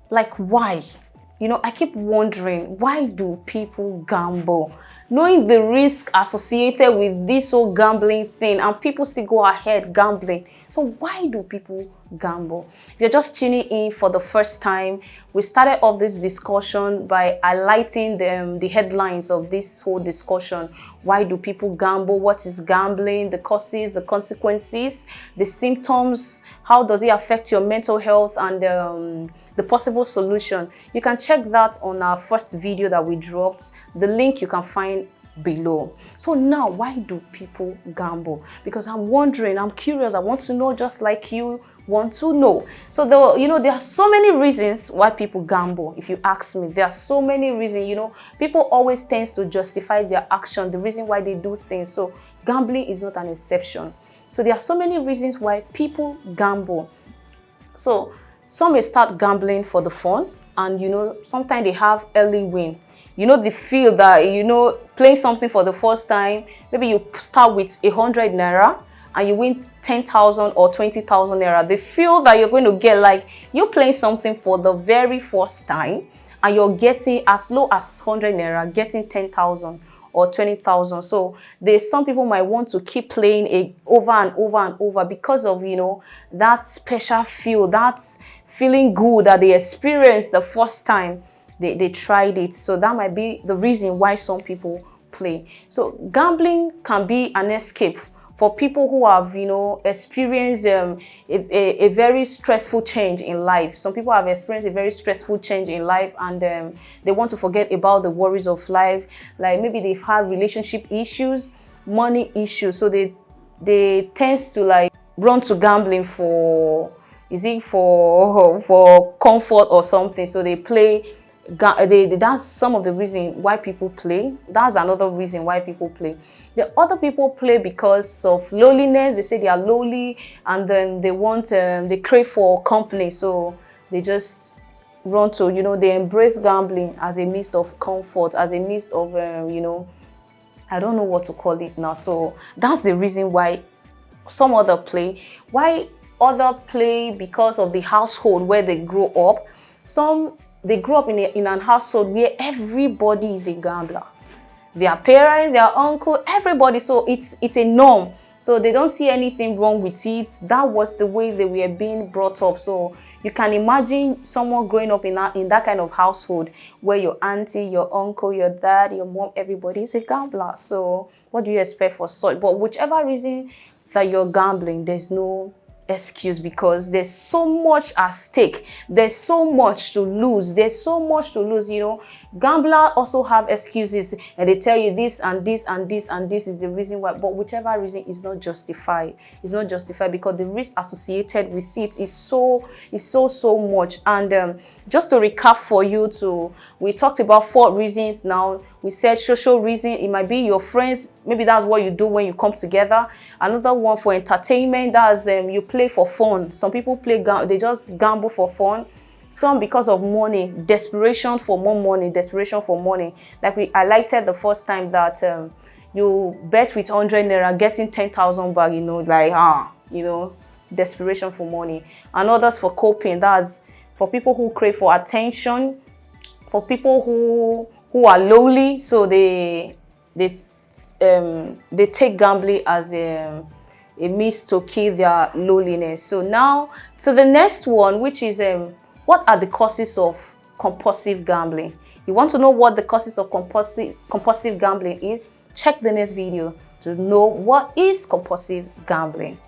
Like, why? You know, I keep wondering, why do people gamble? Knowing the risk associated with this whole gambling thing, and people still go ahead gambling. So why do people gamble? If you're just tuning in for the first time, we started off this discussion by highlighting the headlines of this whole discussion. Why do people gamble? What is gambling? The causes, the consequences, the symptoms, how does it affect your mental health, and the possible solution. You can check that on our first video that we dropped. The link you can find below. So now, why do people gamble? Because I'm wondering, I'm curious, I want to know, just like you want to know. So there are so many reasons why people gamble. If you ask me, there are so many reasons. People always tend to justify their action, the reason why they do things. So gambling is not an exception. So there are so many reasons why people gamble. So some may start gambling for the fun, and sometimes they have early win. They feel that playing something for the first time, maybe you start with 100 naira and you win 10,000 or 20,000 naira. They feel that you're going to get, like, you're playing something for the very first time and you're getting as low as 100 naira, getting 10,000 or 20,000. So some people might want to keep playing it over and over and over because of that special feel, that feeling good that they experienced the first time they tried it. So that might be the reason why some people play. So gambling can be an escape for people who have experienced a very stressful change in life. Some people have experienced a very stressful change in life, and they want to forget about the worries of life. Like maybe they've had relationship issues, money issues, so they tend to like run to gambling for comfort or something. So they play. That's some of the reason why people play. That's another reason why people play. The other people play because of loneliness. They say they are lonely, and then they crave for company. So they just run to they embrace gambling as a means of comfort, as a means of I don't know what to call it now. So that's the reason why some other play. Why other play? Because of the household where they grow up. They grew up in an household where everybody is a gambler. Their parents, their uncle, everybody. So it's a norm. So they don't see anything wrong with it. That was the way they were being brought up. So you can imagine someone growing up in that kind of household where your auntie, your uncle, your dad, your mom, everybody is a gambler. So what do you expect for such? But whichever reason that you're gambling, there's no excuse, because there's so much at stake. There's so much to lose. Gamblers also have excuses, and they tell you this and this and this and this is the reason why. But whichever reason is not justified. It's not justified because the risk associated with it is so much. And just to recap for you, we talked about 4 reasons now. We said social reason. It might be your friends. Maybe that's what you do when you come together. Another one for entertainment. That's you play for fun. Some people play, they just gamble for fun. Some because of money, desperation for more money, Like we highlighted the first time that you bet with 100 naira, getting 10,000 back. Desperation for money. And others for coping. That's for people who crave for attention. For people who are lonely, so they take gambling as a means to kill their loneliness. So now to the next one, which is what are the causes of compulsive gambling? You want to know what the causes of compulsive gambling is? Check the next video to know what is compulsive gambling.